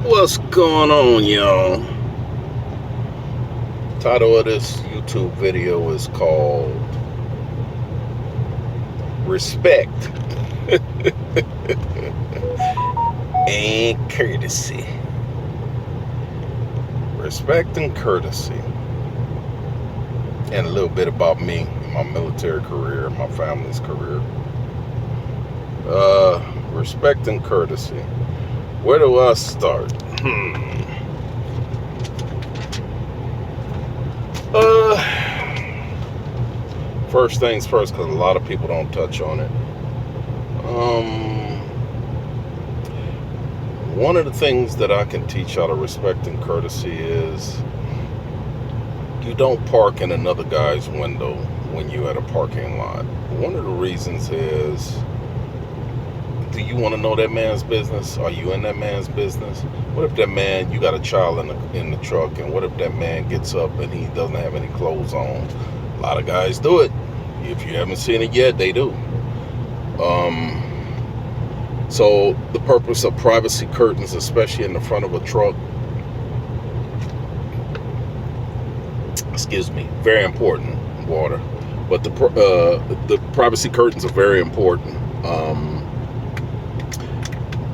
What's going on, y'all? Title of this YouTube video is called Respect and Courtesy. Respect and courtesy. And a little bit about me, my military career, my family's career. Respect and courtesy. Where do I start? First things first, because a lot of people don't touch on it. One of the things that I can teach out of respect and courtesy is you don't park in another guy's window when you're at a parking lot. One of the reasons is, do you want to know that man's business? Are you in that man's business? What if that man, you got a child in the truck, and what if that man gets up and he doesn't have any clothes on? A lot of guys do it. If you haven't seen it yet, they do. So the purpose of privacy curtains, especially in the front of a truck, very important. Water, but the privacy curtains are very important.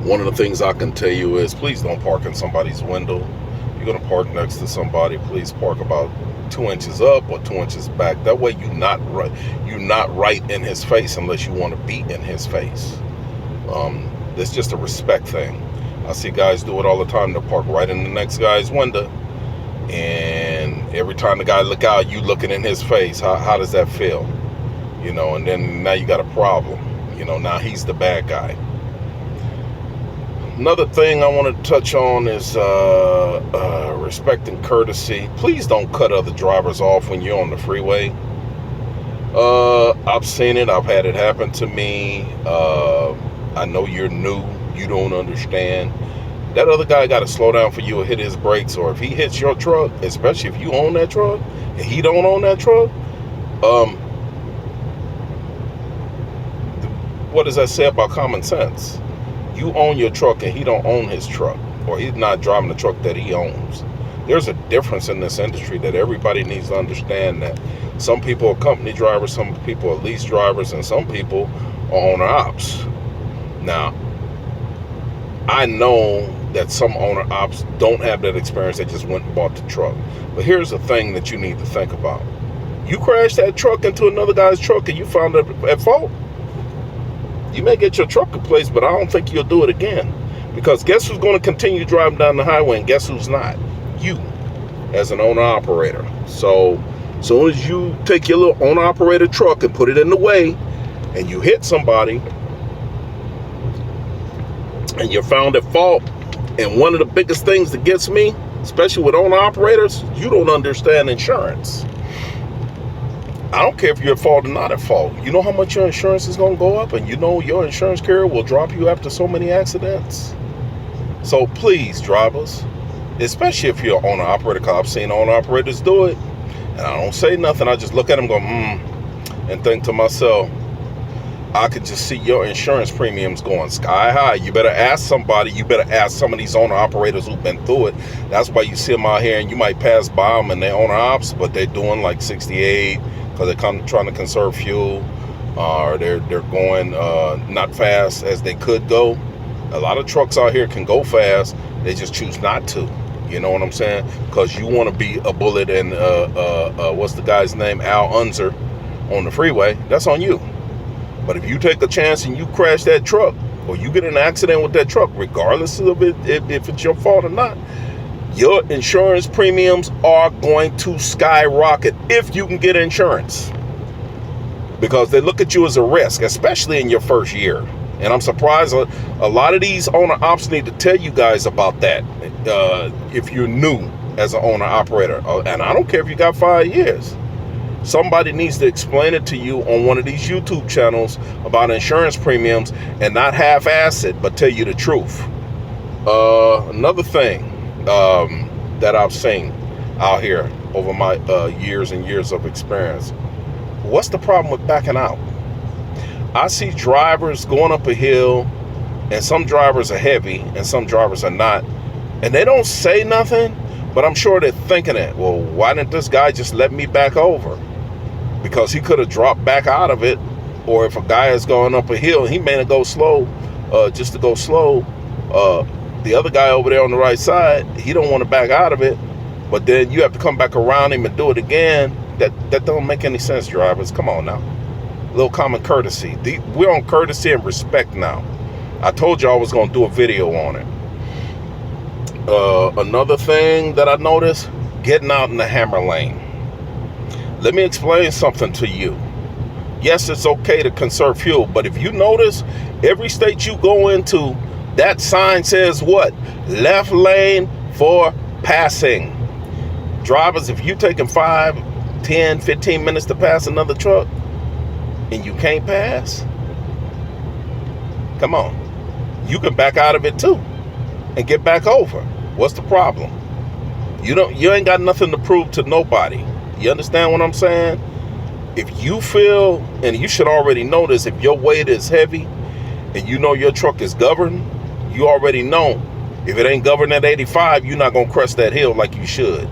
One of the things I can tell you is, please don't park in somebody's window. If you're gonna park next to somebody, please park about 2 inches up or 2 inches back. That way you're not right in his face unless you want to be in his face. It's just a respect thing. I see guys do it all the time. They park right in the next guy's window, and every time the guy look out, you looking in his face. How does that feel? And then now you got a problem. Now he's the bad guy. Another thing I want to touch on is respect and courtesy. Please don't cut other drivers off when you're on the freeway. I've seen it. I've had it happen to me. I know you're new. You don't understand. That other guy got to slow down for you or hit his brakes. Or if he hits your truck, especially if you own that truck, and he don't own that truck, what does that say about common sense? You own your truck and he don't own his truck, or he's not driving the truck that he owns. There's a difference in this industry that everybody needs to understand, that some people are company drivers, some people are lease drivers, and some people are owner ops. Now, I know that some owner ops don't have that experience. They just went and bought the truck. But here's the thing that you need to think about. You crash that truck into another guy's truck and you found it at fault, you may get your truck replaced, but I don't think you'll do it again. Because guess who's going to continue driving down the highway, and guess who's not? You, as an owner-operator. So, as soon as you take your little owner-operator truck and put it in the way, and you hit somebody, and you're found at fault, and one of the biggest things that gets me, especially with owner-operators, you don't understand insurance. I don't care if you're at fault or not at fault. You know how much your insurance is going to go up, and you know your insurance carrier will drop you after so many accidents. So please, drivers, especially if you're an owner-operator, because I've seen owner-operators do it, and I don't say nothing. I just look at them, go, and think to myself, I could just see your insurance premiums going sky high. You better ask somebody. You better ask some of these owner-operators who've been through it. That's why you see them out here, and you might pass by them, and they're owner-ops, but they're doing like 68, because they're trying to conserve fuel, or they're going not fast as they could go. A lot of trucks out here can go fast. They just choose not to. You know what I'm saying? Because you want to be a bullet and what's the guy's name? Al Unser on the freeway. That's on you. But if you take a chance and you crash that truck, or you get in an accident with that truck, regardless of it, if it's your fault or not, your insurance premiums are going to skyrocket if you can get insurance. Because they look at you as a risk, especially in your first year. And I'm surprised a lot of these owner ops need to tell you guys about that if you're new as an owner operator. And I don't care if you got 5 years. Somebody needs to explain it to you on one of these YouTube channels about insurance premiums, and not half-ass it, but tell you the truth. Another thing that I've seen out here over my years and years of experience, what's the problem with backing out? I see drivers going up a hill, and some drivers are heavy and some drivers are not, And they don't say nothing, but I'm sure they're thinking it. Well, why didn't this guy just let me back over? Because he could have dropped back out of it. Or if a guy is going up a hill, he may not go slow, just to go slow. The other guy over there on the right side, he don't want to back out of it. But then you have to come back around him and do it again. That don't make any sense, drivers. Come on now. A little common courtesy. We're on courtesy and respect now. I told you I was going to do a video on it. Another thing that I noticed, getting out in the hammer lane. Let me explain something to you. Yes, it's okay to conserve fuel, but if you notice, every state you go into, that sign says what? Left lane for passing. Drivers, if you're taking 5, 10, 15 minutes to pass another truck and you can't pass, come on. You can back out of it too and get back over. What's the problem? You ain't got nothing to prove to nobody. You understand what I'm saying? If you feel, and you should already know this, if your weight is heavy and you know your truck is governed, you already know if it ain't governed at 85, you're not going to crest that hill like you should.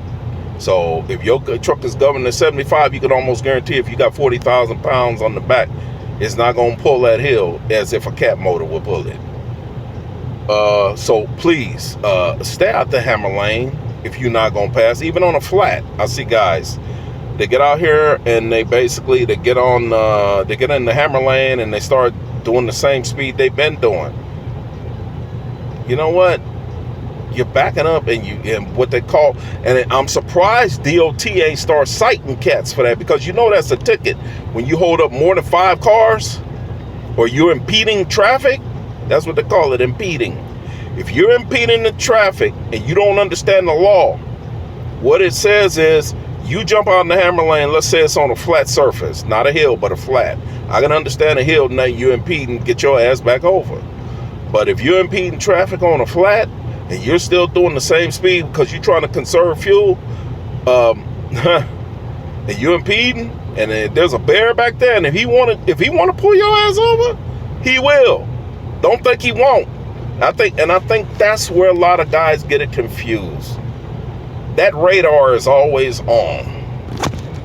So if your truck is governed at 75, you can almost guarantee if you got 40,000 pounds on the back, it's not going to pull that hill as if a cat motor would pull it. So please, stay out the hammer lane if you're not going to pass, even on a flat. I see guys, they get out here and they get in the hammer lane and they start doing the same speed they've been doing. You know what? You're backing up and what they call, and I'm surprised DOT ain't start citing cats for that, because you know that's a ticket when you hold up more than 5 cars or you're impeding traffic. That's what they call it, impeding. If you're impeding the traffic and you don't understand the law, what it says is you jump out in the hammer lane. Let's say it's on a flat surface, not a hill, but a flat. I can understand a hill, now you're impeding, get your ass back over. But if you're impeding traffic on a flat and you're still doing the same speed because you're trying to conserve fuel, and you're impeding, and there's a bear back there, and if he want to pull your ass over, he will. Don't think he won't. I think that's where a lot of guys get it confused. That radar is always on,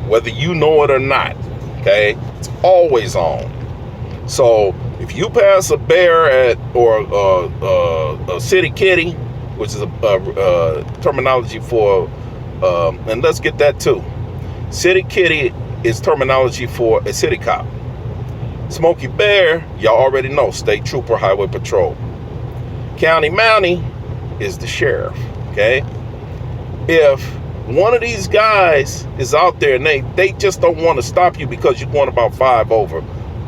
whether you know it or not. Okay, it's always on. So if you pass a bear or a city kitty, which is a terminology for, and let's get that too. City kitty is terminology for a city cop. Smokey Bear, y'all already know, state trooper, highway patrol. County Mountie is the sheriff. Okay, if one of these guys is out there and they just don't want to stop you because you're going about 5 over,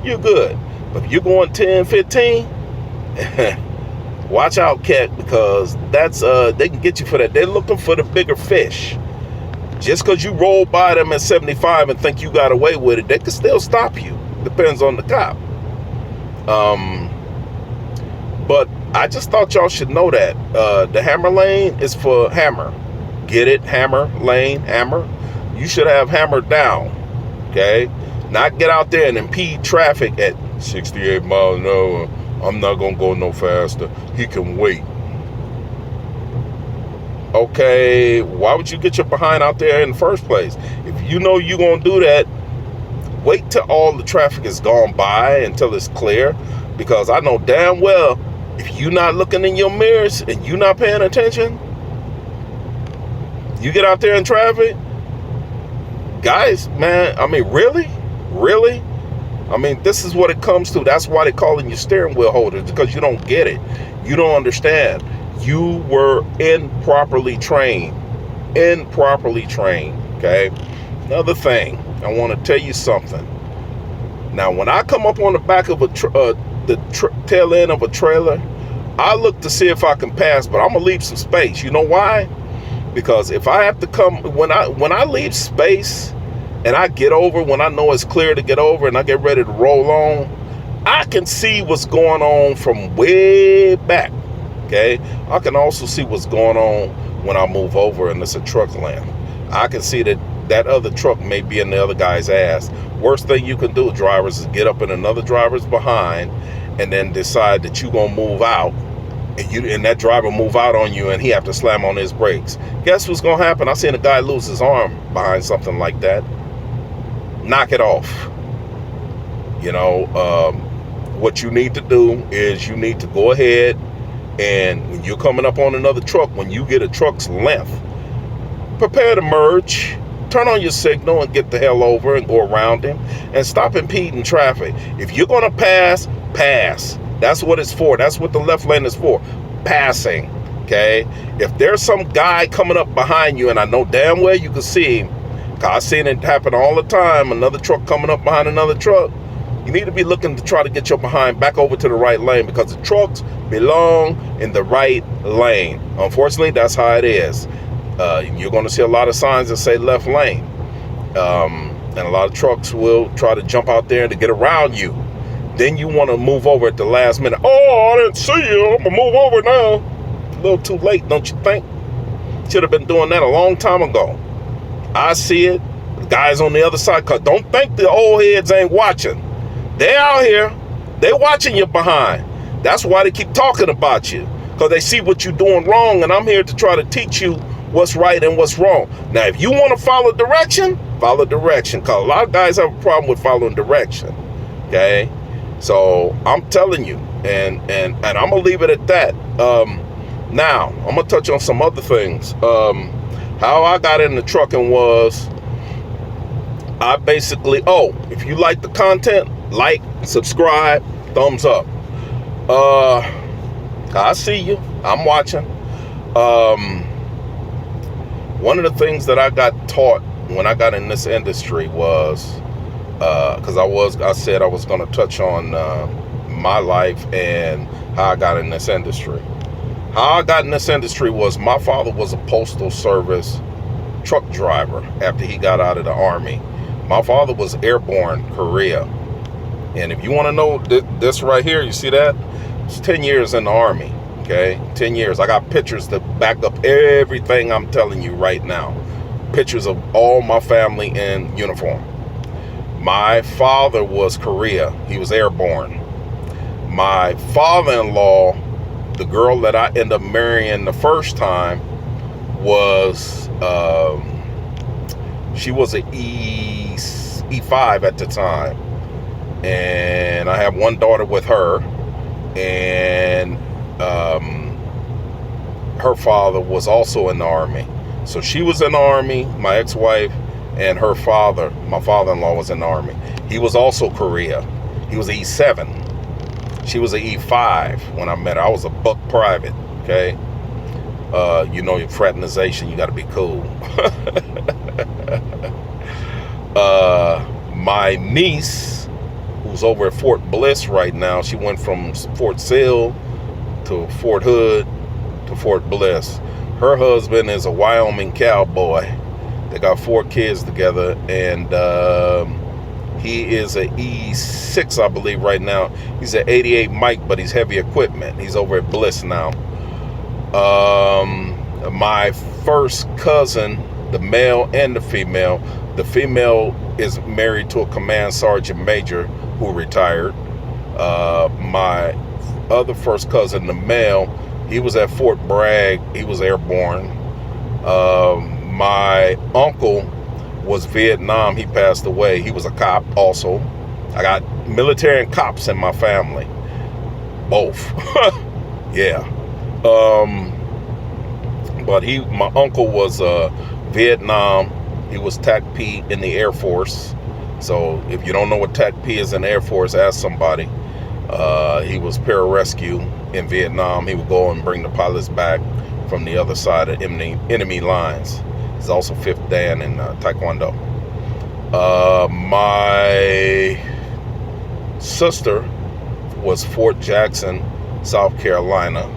you're good. But if you're going 10, 15, watch out, cat, because that's they can get you for that. They're looking for the bigger fish. Just because you roll by them at 75 and think you got away with it, they can still stop you. Depends on the cop. But I just thought y'all should know that the hammer lane is for hammer. Get it? Hammer lane, hammer. You should have hammer down. Okay, not get out there and impede traffic at 68 miles an hour. I'm not gonna go no faster. He can wait. Okay, why would you get your behind out there in the first place? If you know you're gonna do that, wait till all the traffic is gone by, until it's clear. Because I know damn well, if you're not looking in your mirrors and you're not paying attention, you get out there in traffic, guys, man, I mean, really? I mean, this is what it comes to. That's why they're calling you steering wheel holders, because you don't get it. You don't understand. You were improperly trained. Okay? Another thing, I want to tell you something. Now, when I come up on the back of the tail end of a trailer, I look to see if I can pass, but I'm going to leave some space. You know why? Because if I have to come, when I leave space and I get over, when I know it's clear to get over and I get ready to roll on, I can see what's going on from way back. Okay, I can also see what's going on when I move over and it's a truck length. I can see that other truck may be in the other guy's ass. Worst thing you can do, drivers, is get up in another driver's behind and then decide that you're gonna move out and that driver move out on you and he have to slam on his brakes. Guess what's gonna happen? I seen a guy lose his arm behind something like that. Knock it off. You know, what you need to do is you need to go ahead, and when you're coming up on another truck, when you get a truck's length, prepare to merge, turn on your signal and get the hell over and go around him and stop impeding traffic. If you're gonna pass, pass. That's what it's for. That's what the left lane is for. Passing. Okay? If there's some guy coming up behind you, and I know damn well you can see him, cause I've seen it happen all the time, another truck coming up behind another truck, you need to be looking to try to get your behind back over to the right lane, because the trucks belong in the right lane. Unfortunately, that's how it is. You're going to see a lot of signs that say left lane. And a lot of trucks will try to jump out there to get around you. Then you want to move over at the last minute. Oh, I didn't see you. I'm going to move over now. A little too late, don't you think? Should have been doing that a long time ago. I see it. The guys on the other side, cause don't think the old heads ain't watching. They out here. They watching you behind. That's why they keep talking about you, because they see what you're doing wrong, and I'm here to try to teach you what's right and what's wrong. Now, if you want to follow direction, because a lot of guys have a problem with following direction. Okay, so I'm telling you, and I'm gonna leave it at that. Now I'm gonna touch on some other things. How I got into trucking was, I basically, if you like the content, like, subscribe, thumbs up. I see you. I'm watching. One of the things that I got taught when I got in this industry was, because I said I was going to touch on my life and how I got in this industry. How I got in this industry was, my father was a postal service truck driver after he got out of the Army. My father was airborne, Korea. And if you want to know this right here, you see that? It's 10 years in the Army, okay? 10 years. I got pictures to back up everything I'm telling you right now. Pictures of all my family in uniform. My father was Korea. He was airborne. My father-in-law, the girl that I ended up marrying the first time, was, she was an E5 at the time. And I have one daughter with her, and her father was also in the Army. So she was in the Army, my ex-wife, and her father, my father-in-law, was in the Army. He was also Korea. He was an E7. She was an E5 when I met her. I was a buck private, okay? You know, your fraternization, you got to be cool. My niece, who's over at Fort Bliss right now, she went from Fort Sill to Fort Hood to Fort Bliss. Her husband is a Wyoming cowboy. They got 4 kids together, and he is a E6, I believe, right now. He's an 88 Mike, but he's heavy equipment. He's over at Bliss now. My first cousin, the male and the female is married to a command sergeant major who retired. My other first cousin, the male, he was at Fort Bragg. He was airborne. My uncle was Vietnam. He passed away. He was a cop also. I got military and cops in my family. Both. Yeah. But my uncle was Vietnam. He was TAC-P in the Air Force. So if you don't know what TAC-P is in the Air Force, ask somebody. He was pararescue in Vietnam. He would go and bring the pilots back from the other side of enemy lines. He's also 5th Dan in Taekwondo. My sister was Fort Jackson, South Carolina.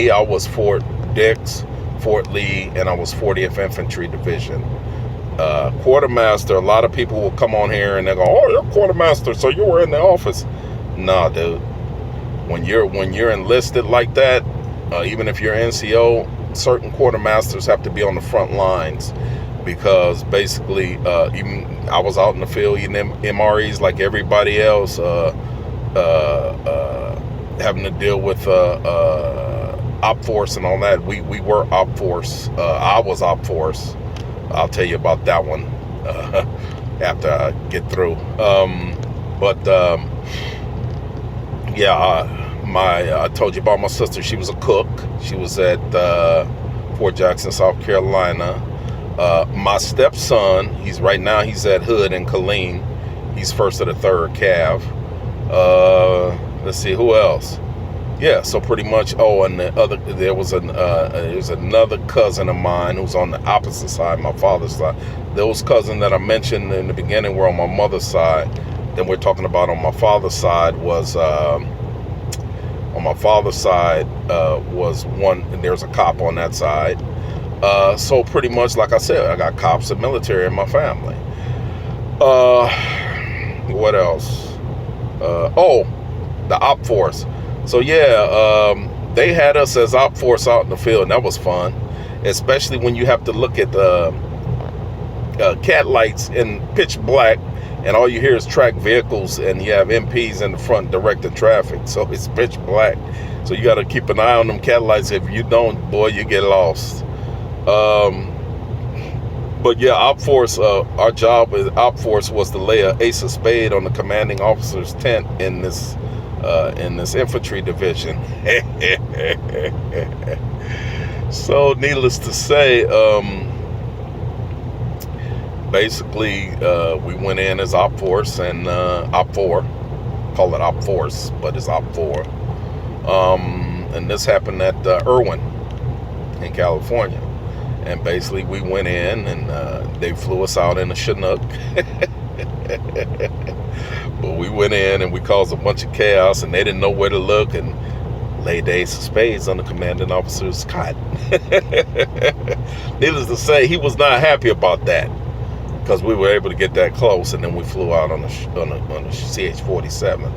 I was Fort Dix, Fort Lee, and I was 40th Infantry Division. Quartermaster, a lot of people will come on here and they go, "Oh, you're quartermaster, so you were in the office." Nah, dude. When you're enlisted like that, even if you're NCO, certain quartermasters have to be on the front lines. because basically, even I was out in the field eating MREs like everybody else, having to deal with op force and all that. We were op force. I was op force. I'll tell you about that one after I get through. I told you about my sister. She was a cook. She was at Fort Jackson, South Carolina. My stepson, he's at Hood in Killeen. He's first of the third Cav. Let's see, who else? Yeah, so pretty much. Oh, and there was another cousin of mine who's on the opposite side, my father's side. Those cousins that I mentioned in the beginning were on my mother's side. Then we're talking about on my father's side was one, and there's a cop on that side. So pretty much, like I said, I got cops and military in my family. What else? The op force. So yeah, they had us as op force out in the field, and that was fun, especially when you have to look at the cat lights in pitch black, and all you hear is tracked vehicles, and you have MPs in the front directing traffic, so it's pitch black. So you got to keep an eye on them cat lights. If you don't, boy, you get lost. But yeah, op force. Our job with op force was to lay an ace of spade on the commanding officer's tent in this infantry division. So needless to say, basically we went in as op force and op 4, call it op force, but it's op 4. And this happened at Irwin in California, and basically we went in and they flew us out in a Chinook. But we went in and we caused a bunch of chaos, and they didn't know where to look, and laid the ace of spades on the commanding officer's cot. Needless to say, he was not happy about that, because we were able to get that close, and then we flew out on the CH-47.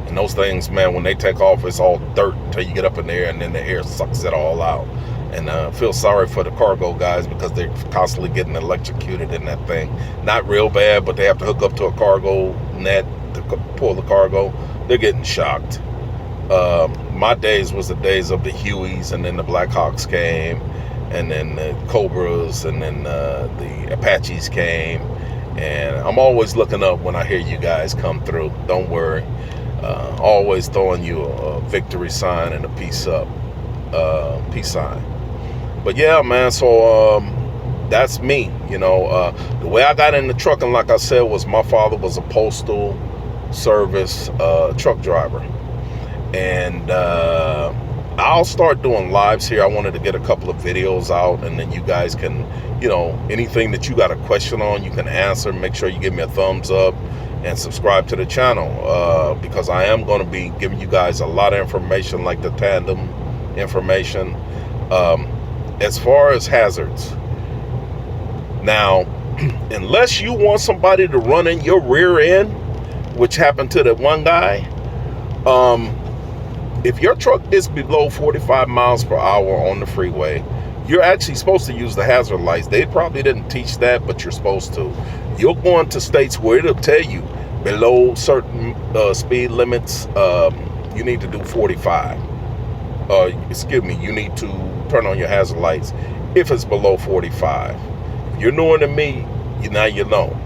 And those things, man, when they take off, it's all dirt until you get up in there, and then the air sucks it all out. And feel sorry for the cargo guys, because they're constantly getting electrocuted in that thing. Not real bad, but they have to hook up to a cargo net to pull the cargo. They're getting shocked. My days was the days of the Hueys, and then the Blackhawks came, and then the Cobras, and then the Apaches came. And I'm always looking up when I hear you guys come through. Don't worry. Always throwing you a victory sign and a peace sign. But yeah, man, so that's me. The way I got into trucking, like I said, was my father was a postal service truck driver. And I'll start doing lives here. I wanted to get a couple of videos out, and then you guys can, anything that you got a question on, you can answer. Make sure you give me a thumbs up and subscribe to the channel, because I am going to be giving you guys a lot of information, like the tandem information. As far as hazards, now, unless you want somebody to run in your rear end, which happened to that one guy, if your truck is below 45 miles per hour on the freeway, you're actually supposed to use the hazard lights. They probably didn't teach that, but you're supposed to. You'll go into states where it'll tell you below certain speed limits, you need to do 45. You need to turn on your hazard lights if it's below 45. If you're newer than me, now you know.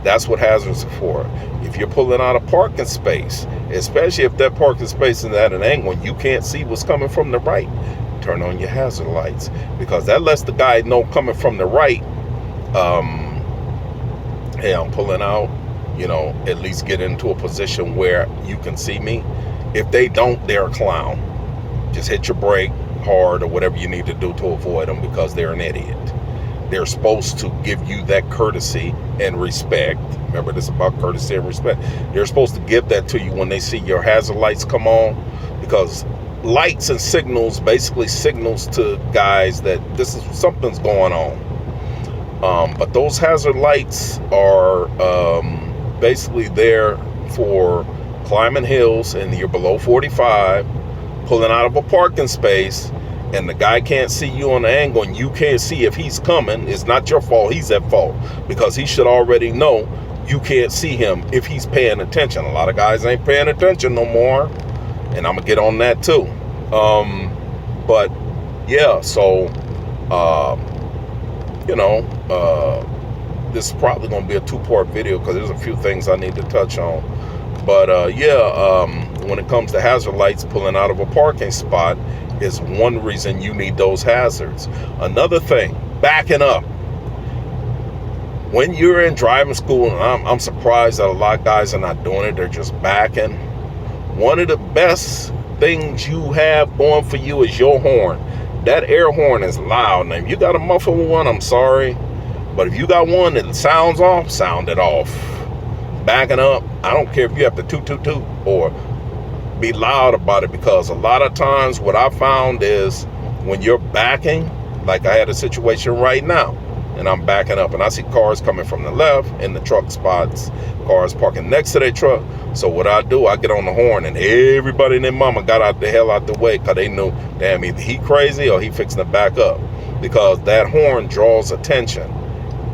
That's what hazards are for. If you're pulling out a parking space, especially if that parking space is at an angle and you can't see what's coming from the right, turn on your hazard lights, because that lets the guy know coming from the right, hey, I'm pulling out, at least get into a position where you can see me. If they don't, they're a clown. Just hit your brake hard or whatever you need to do to avoid them, because they're an idiot. They're supposed to give you that courtesy and respect. Remember, this is about courtesy and respect. They're supposed to give that to you when they see your hazard lights come on, because lights and signals basically signals to guys that something's going on. But those hazard lights are basically there for climbing hills and you're below 45, pulling out of a parking space, and the guy can't see you on the angle and you can't see if he's coming, it's not your fault, he's at fault, because he should already know you can't see him if he's paying attention. A lot of guys ain't paying attention no more, and I'm gonna get on that too. But yeah, so this is probably gonna be a two-part video because there's a few things I need to touch on. But when it comes to hazard lights, pulling out of a parking spot is one reason you need those hazards. Another thing, backing up. When you're in driving school, and I'm surprised that a lot of guys are not doing it, they're just backing. One of the best things you have going for you is your horn. That air horn is loud. Now, if you got a muffled one, I'm sorry. But if you got one that sounds off, sound it off. Backing up, I don't care if you have to toot, toot, toot, or be loud about it, because a lot of times what I found is when you're backing, like I had a situation right now, and I'm backing up and I see cars coming from the left in the truck spots, cars parking next to their truck. So what I do, I get on the horn, and everybody and their mama got out the hell out the way, because they knew, damn, either he crazy or he fixing to back up, because that horn draws attention.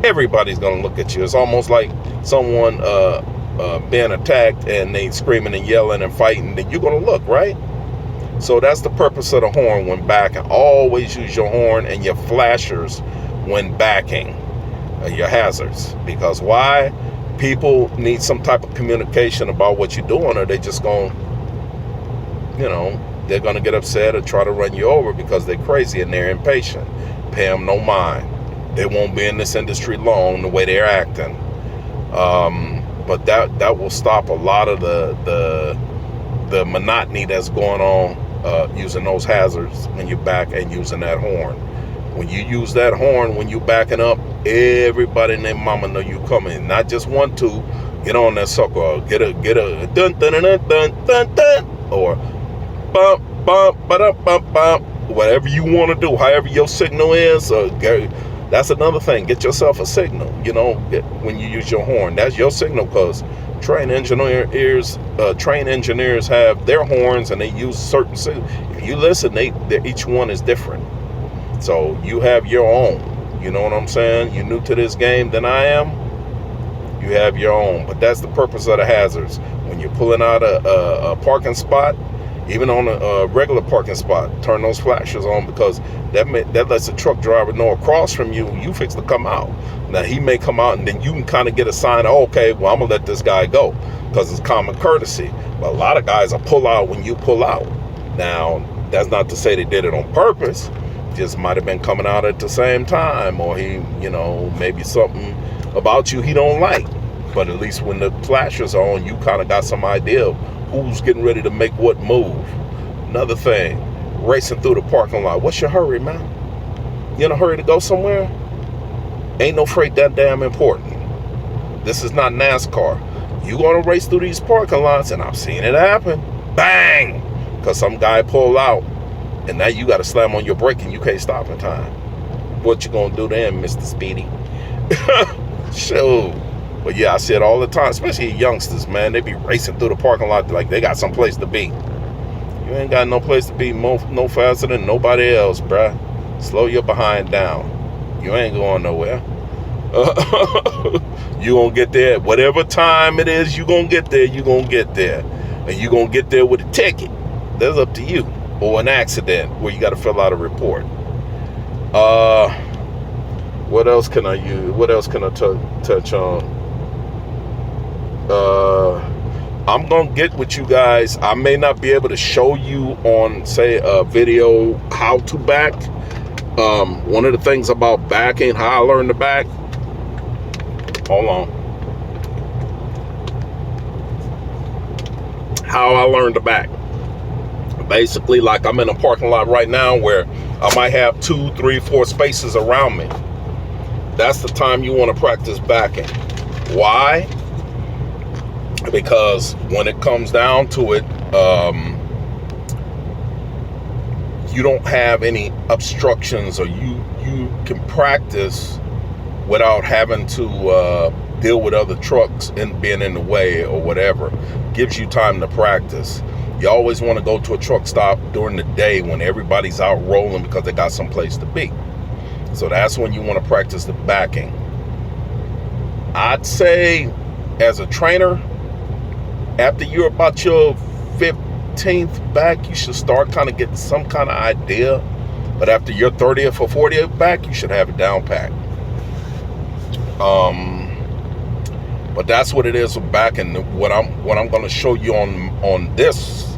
Everybody's gonna look at you. It's almost like someone being attacked and they screaming and yelling and fighting, then you're gonna look, right? So that's the purpose of the horn when backing. Always use your horn and your flashers when backing, your hazards. Because why? People need some type of communication about what you're doing, or they just gonna, they're gonna get upset or try to run you over because they're crazy and they're impatient. Pay them no mind. They won't be in this industry long the way they're acting. But that will stop a lot of the monotony that's going on using those hazards when you back and using that horn. When you use that horn when you backing up, everybody and their mama know you coming. Not just 1, 2. Get on that sucker. Get a dun dun dun dun dun dun dun, or bump bump bump bump bump. Whatever you want to do, however your signal is. That's another thing. Get yourself a signal. When you use your horn, that's your signal, because trained engineers have their horns and they use certain signals. If you listen, each one is different. So you have your own. You know what I'm saying? You're new to this game than I am. You have your own. But that's the purpose of the hazards. When you're pulling out a parking spot, even on a regular parking spot, turn those flashers on, because that lets the truck driver know across from you, you fix to come out. Now, he may come out, and then you can kind of get a sign, okay, well, I'm going to let this guy go, because it's common courtesy. But a lot of guys will pull out when you pull out. Now, that's not to say they did it on purpose. Just might have been coming out at the same time, or he, maybe something about you he don't like. But at least when the flashers are on, you kind of got some idea of who's getting ready to make what move. Another thing, racing through the parking lot. What's your hurry, man? You in a hurry to go somewhere? Ain't no freight that damn important. This is not NASCAR. You gonna race through these parking lots, and I've seen it happen. Bang! Because some guy pulled out, and now you gotta slam on your brake and you can't stop in time. What you gonna do then, Mr. Speedy? Shoot. But yeah, I see it all the time, especially youngsters, man. They be racing through the parking lot like they got some place to be. You ain't got no place to be no faster than nobody else, bruh. Slow your behind down. You ain't going nowhere. You gonna get there. Whatever time it is you gonna get there, you gonna get there. And you gonna get there with a ticket. That's up to you. Or an accident where you got to fill out a report. What else can I use? What else can I touch on? I'm gonna get with you guys. I may not be able to show you on, say, a video how to back. One of the things about backing, how I learned to back. Hold on. How I learned to back. Basically, like I'm in a parking lot right now where I might have 2, 3, 4 spaces around me. That's the time you want to practice backing. Why? Because when it comes down to it, you don't have any obstructions, or you can practice without having to deal with other trucks and being in the way or whatever. Gives you time to practice. You always want to go to a truck stop during the day when everybody's out rolling because they got someplace to be. So that's when you want to practice the backing. I'd say as a trainer, after you're about your 15th back, you should start kind of getting some kind of idea. But after your 30th or 40th back, you should have it down pat. But that's what it is with backing. What I'm going to show you on this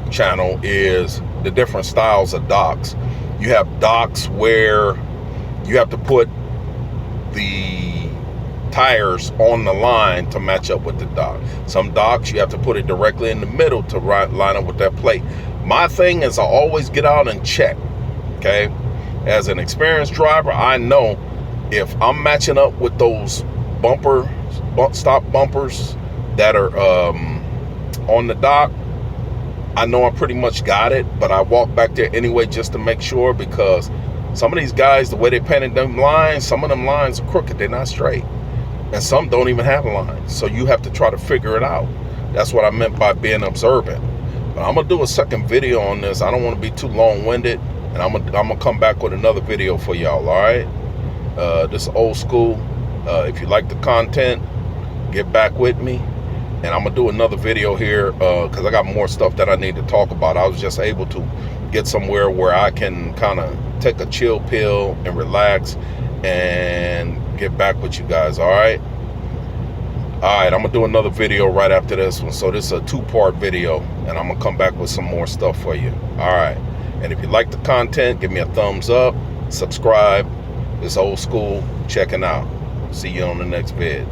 channel is the different styles of docks. You have docks where you have to put the tires on the line to match up with the dock. Some docks you have to put it directly in the middle to line up with that plate. My thing is I always get out and check. Okay, as an experienced driver, I know if I'm matching up with those stop bumpers that are on the dock, I know I pretty much got it, but I walk back there anyway just to make sure, because some of these guys, the way they painted them lines, some of them lines are crooked, they're not straight, and some don't even have lines, so you have to try to figure it out. That's what I meant by being observant. But I'm gonna do a second video on this. I don't want to be too long-winded, and I'm gonna come back with another video for y'all. All right, this is old school. If you like the content, get back with me, and I'm gonna do another video here because I got more stuff that I need to talk about. I was just able to get somewhere where I can kind of take a chill pill and relax and get back with you guys. All right, I'm gonna do another video right after this one. So this is a 2-part video, and I'm gonna come back with some more stuff for you. All right, and if you like the content, give me a thumbs up, subscribe. It's old school checking out. See you on the next vid.